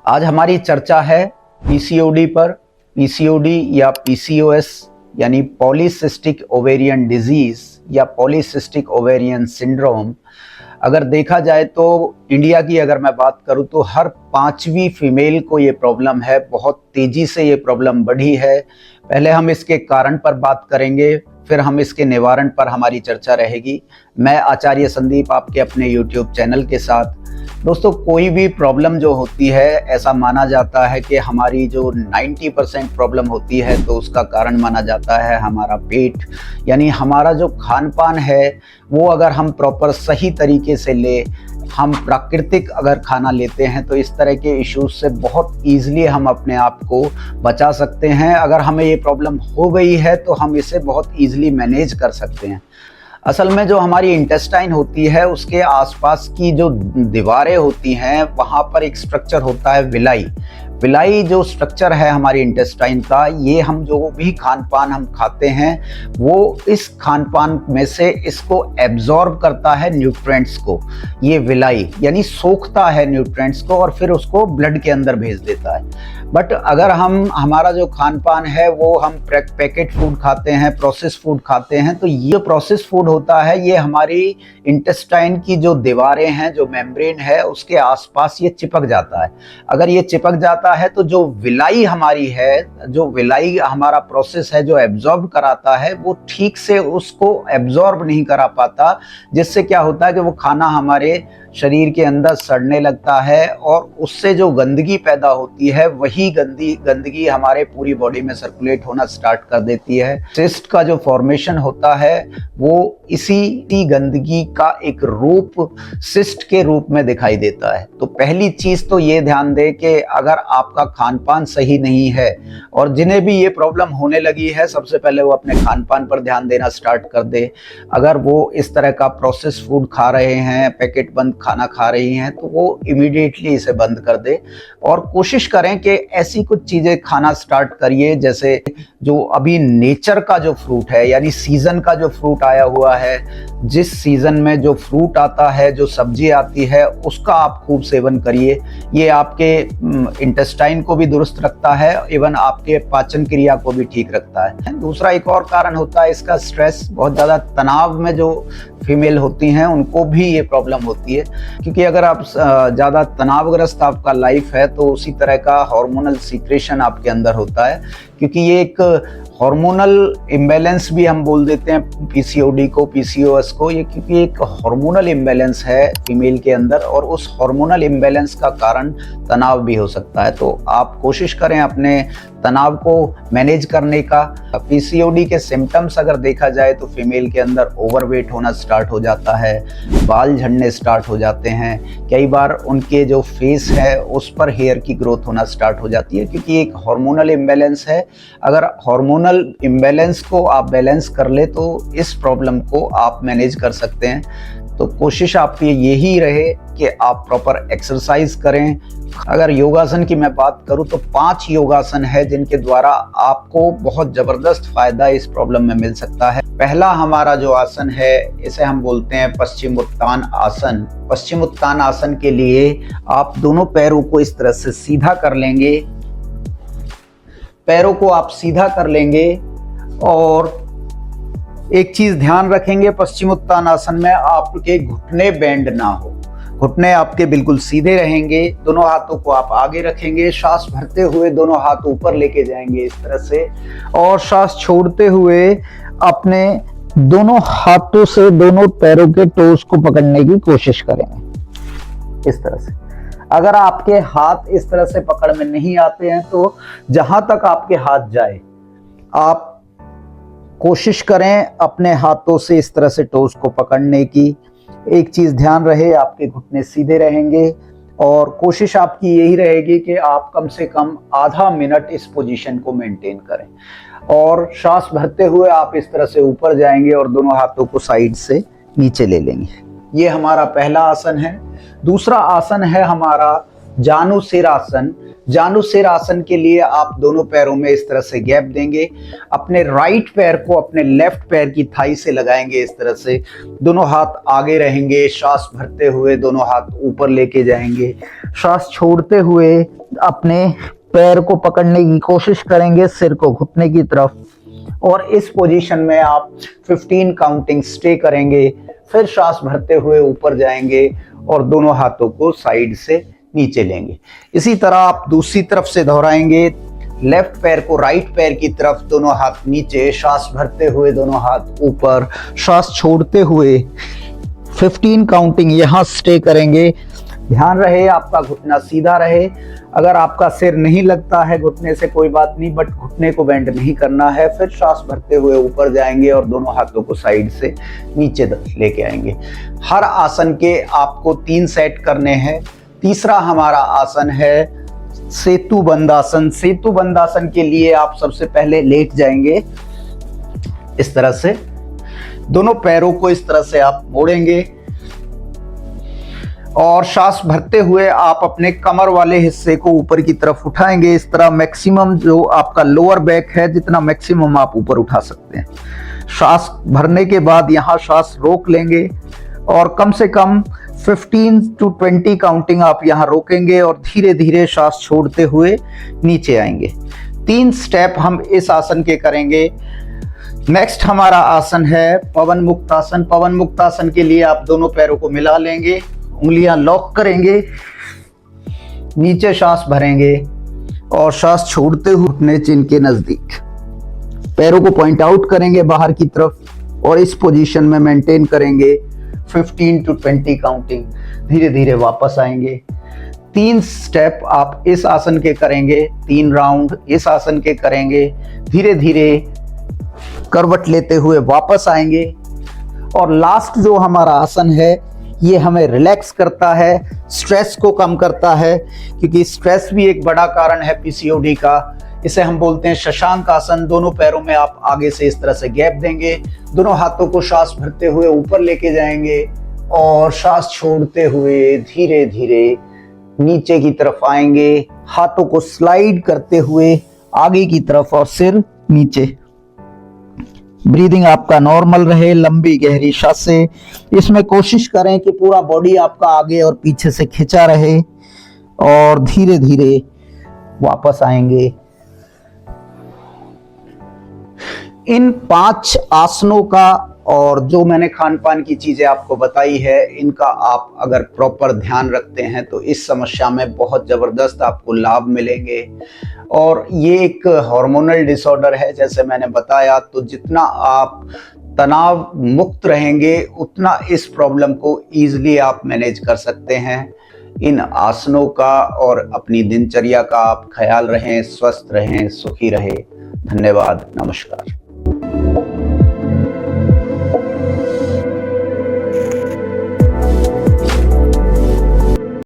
आज हमारी चर्चा है पीसीओडी पर। पीसीओडी या पीसीओएस यानी पॉलीसिस्टिक ओवेरियन डिजीज या पॉलीसिस्टिक ओवेरियन सिंड्रोम। अगर देखा जाए तो इंडिया की अगर मैं बात करूं तो हर 5वीं फीमेल को ये प्रॉब्लम है। बहुत तेजी से ये प्रॉब्लम बढ़ी है। पहले हम इसके कारण पर बात करेंगे, फिर हम इसके निवारण पर हमारी चर्चा रहेगी। मैं आचार्य संदीप आपके अपने YouTube चैनल के साथ। दोस्तों, कोई भी प्रॉब्लम जो होती है, ऐसा माना जाता है कि हमारी जो 90% प्रॉब्लम होती है तो उसका कारण माना जाता है हमारा पेट, यानी हमारा जो खान पान है वो अगर हम प्रॉपर सही तरीके से ले, हम प्राकृतिक अगर खाना लेते हैं तो इस तरह के इश्यूज से बहुत ईजिली हम अपने आप को बचा सकते हैं। अगर हमें ये प्रॉब्लम हो गई है तो हम इसे बहुत ईजिली मैनेज कर सकते हैं। असल में जो हमारी इंटेस्टाइन होती है उसके आसपास की जो दीवारें होती हैं वहाँ पर एक स्ट्रक्चर होता है विलाई जो स्ट्रक्चर है हमारी इंटेस्टाइन का, ये हम जो भी खान पान हम खाते हैं वो इस खान पान में से इसको एब्जॉर्ब करता है न्यूट्रिएंट्स को। ये विलाई यानी सोखता है न्यूट्रिएंट्स को और फिर उसको ब्लड के अंदर भेज देता है। बट अगर हमारा जो खान पान है वो हम पैकेट फूड खाते हैं, प्रोसेस फूड खाते हैं, तो ये प्रोसेस फूड होता है ये हमारी इंटेस्टाइन की जो दीवारें हैं, जो मेम्ब्रेन है, उसके आसपास ये चिपक जाता है। अगर ये चिपक जाता है तो जो विलाई हमारी है, जो विलाई हमारा प्रोसेस है जो एब्जॉर्ब कराता है, वो ठीक से उसको एब्जॉर्ब नहीं करा पाता, जिससे क्या होता है कि वो खाना हमारे शरीर के अंदर सड़ने लगता है और उससे जो गंदगी पैदा होती है वही गंदगी हमारे पूरी बॉडी में सर्कुलेट होना स्टार्ट कर देती है। सिस्ट का जो फॉर्मेशन होता है वो इसी गंदगी का एक रूप सिस्ट के रूप में दिखाई देता है। तो पहली चीज तो ये ध्यान दे कि अगर आपका खान पान सही नहीं है, और जिन्हें भी ये प्रॉब्लम होने लगी है सबसे पहले वो अपने खान पान पर ध्यान देना स्टार्ट कर दे। अगर वो इस तरह का प्रोसेस फूड खा रहे हैं, पैकेट बंद खाना खा रही हैं, तो वो इमीडिएटली इसे बंद कर दे और कोशिश करें कि ऐसी कुछ चीजें खाना स्टार्ट करिए जैसे जो अभी नेचर का जो फ्रूट है, यानी सीजन का जो फ्रूट आया हुआ है, जिस सीजन में जो फ्रूट आता है, जो सब्जी आती है, उसका आप खूब सेवन करिए। ये आपके इंटेस्टाइन को भी दुरुस्त रखता है, इवन आपके पाचन क्रिया को भी ठीक रखता है। दूसरा एक और कारण होता है इसका स्ट्रेस। बहुत ज़्यादा तनाव में जो फीमेल होती हैं उनको भी ये प्रॉब्लम होती है, क्योंकि अगर आप ज़्यादा तनावग्रस्त आपका लाइफ है तो उसी तरह का हार्मोनल सीक्रेशन आपके अंदर होता है, क्योंकि ये एक हार्मोनल इम्बैलेंस भी हम बोल देते हैं पीसीओडी को, पीसीओएस को, ये क्योंकि एक हार्मोनल इम्बैलेंस है फीमेल के अंदर और उस हार्मोनल इम्बैलेंस का कारण तनाव भी हो सकता है। तो आप कोशिश करें अपने तनाव को मैनेज करने का। पीसीओडी के सिम्टम्स अगर देखा जाए तो फीमेल के अंदर ओवरवेट होना स्टार्ट हो जाता है, बाल झड़ने स्टार्ट हो जाते हैं, कई बार उनके जो फेस है उस पर हेयर की ग्रोथ होना स्टार्ट हो जाती है, क्योंकि एक हार्मोनल इम्बैलेंस है। अगर हार्मोनल इम्बैलेंस को आप बैलेंस कर ले तो इस प्रॉब्लम को आप मैनेज कर सकते हैं। तो कोशिश आपकी यही रहे कि आप प्रॉपर एक्सरसाइज करें। अगर योगासन की मैं बात करूं तो 5 योगासन है जिनके द्वारा आपको बहुत जबरदस्त फायदा इस प्रॉब्लम में मिल सकता है। पहला हमारा जो आसन है इसे हम बोलते हैं पश्चिम उत्तान आसन। पश्चिम उत्तान आसन के लिए आप दोनों पैरों को इस तरह से सीधा कर लेंगे, पैरों को आप सीधा कर लेंगे और एक चीज ध्यान रखेंगे, पश्चिम उत्तान आसन में आपके घुटने बेंड ना हो, घुटने आपके बिल्कुल सीधे रहेंगे। दोनों हाथों को आप आगे रखेंगे, श्वास भरते हुए दोनों हाथ ऊपर लेके जाएंगे इस तरह से, और श्वास छोड़ते हुए अपने दोनों हाथों से दोनों पैरों के टोस को पकड़ने की कोशिश करेंगे इस तरह से। अगर आपके हाथ इस तरह से पकड़ में नहीं आते हैं तो जहां तक आपके हाथ जाए आप कोशिश करें अपने हाथों से इस तरह से टोस को पकड़ने की। एक चीज ध्यान रहे, आपके घुटने सीधे रहेंगे और कोशिश आपकी यही रहेगी कि आप कम से कम आधा मिनट इस पोजीशन को मेंटेन करें और श्वास भरते हुए आप इस तरह से ऊपर जाएंगे और दोनों हाथों को साइड से नीचे ले लेंगे। ये हमारा पहला आसन है। दूसरा आसन है हमारा जानुसिर आसन। जानुसिर आसन के लिए आप दोनों पैरों में इस तरह से गैप देंगे, अपने राइट पैर को अपने लेफ्ट पैर की थाई से लगाएंगे इस तरह से, दोनों हाथ आगे रहेंगे, सांस भरते हुए दोनों हाथ ऊपर लेके जाएंगे, सांस छोड़ते हुए अपने पैर को पकड़ने की कोशिश करेंगे सिर को घुटने की तरफ, और इस पोजीशन में आप 15 काउंटिंग स्टे करेंगे। फिर सांस भरते हुए ऊपर जाएंगे और दोनों हाथों को साइड से नीचे लेंगे। इसी तरह आप दूसरी तरफ से दोहराएंगे, लेफ्ट पैर को राइट पैर की तरफ, दोनों हाथ नीचे, सांस भरते हुए दोनों हाथ ऊपर, सांस छोड़ते हुए 15 काउंटिंग यहां स्टे करेंगे। ध्यान रहे आपका घुटना सीधा रहे। अगर आपका सिर नहीं लगता है घुटने से कोई बात नहीं, बट घुटने को बेंड नहीं करना है। फिर सांस भरते हुए ऊपर जाएंगे और दोनों हाथों को साइड से नीचे लेके आएंगे। हर आसन के आपको 3 सेट करने हैं। तीसरा हमारा आसन है सेतु बंदासन। सेतु बंदासन के लिए आप सबसे पहले लेट जाएंगे इस तरह से, दोनों पैरों को इस तरह से आप मोड़ेंगे और सांस भरते हुए आप अपने कमर वाले हिस्से को ऊपर की तरफ उठाएंगे। इस तरह मैक्सिमम जो आपका लोअर बैक है, जितना मैक्सिमम आप ऊपर उठा सकते हैं। सांस भरने के बाद यहाँ सांस रोक लेंगे और कम से कम 15 to 20 काउंटिंग आप यहाँ रोकेंगे और धीरे धीरे सांस छोड़ते हुए नीचे आएंगे। 3 स्टेप हम इस आसन के करेंगे। नेक्स्ट हमारा आसन है पवन मुक्तासन। पवन मुक्तासन के लिए आप दोनों पैरों को मिला लेंगे, उंगलियां लॉक करेंगे, नीचे सांस भरेंगे और सांस छोड़ते हुए अपने चिन के नजदीक पैरों को पॉइंट आउट करेंगे बाहर की तरफ और इस पोजीशन में मेंटेन करेंगे 15 to 20 काउंटिंग। धीरे धीरे वापस आएंगे। 3 स्टेप आप इस आसन के करेंगे, 3 राउंड इस आसन के करेंगे। धीरे धीरे करवट लेते हुए वापस आएंगे और लास्ट जो हमारा आसन है ये हमें रिलैक्स करता है, स्ट्रेस को कम करता है, क्योंकि स्ट्रेस भी एक बड़ा कारण है पीसीओडी का। इसे हम बोलते हैं शशांक आसन। दोनों पैरों में आप आगे से इस तरह से गैप देंगे, दोनों हाथों को सांस भरते हुए ऊपर लेके जाएंगे और सांस छोड़ते हुए धीरे धीरे नीचे की तरफ आएंगे, हाथों को स्लाइड करते हुए आगे की तरफ और सिर नीचे। ब्रीदिंग आपका नॉर्मल रहे, लंबी गहरी सांसें। इसमें कोशिश करें कि पूरा बॉडी आपका आगे और पीछे से खिंचा रहे और धीरे धीरे वापस आएंगे। इन 5 आसनों का और जो मैंने खान पान की चीजें आपको बताई है, इनका आप अगर प्रॉपर ध्यान रखते हैं तो इस समस्या में बहुत जबरदस्त आपको लाभ मिलेंगे। और ये एक हार्मोनल डिसऑर्डर है जैसे मैंने बताया, तो जितना आप तनाव मुक्त रहेंगे उतना इस प्रॉब्लम को ईजिली आप मैनेज कर सकते हैं। इन आसनों का और अपनी दिनचर्या का आप ख्याल रहें, स्वस्थ रहें, सुखी रहें। धन्यवाद, नमस्कार।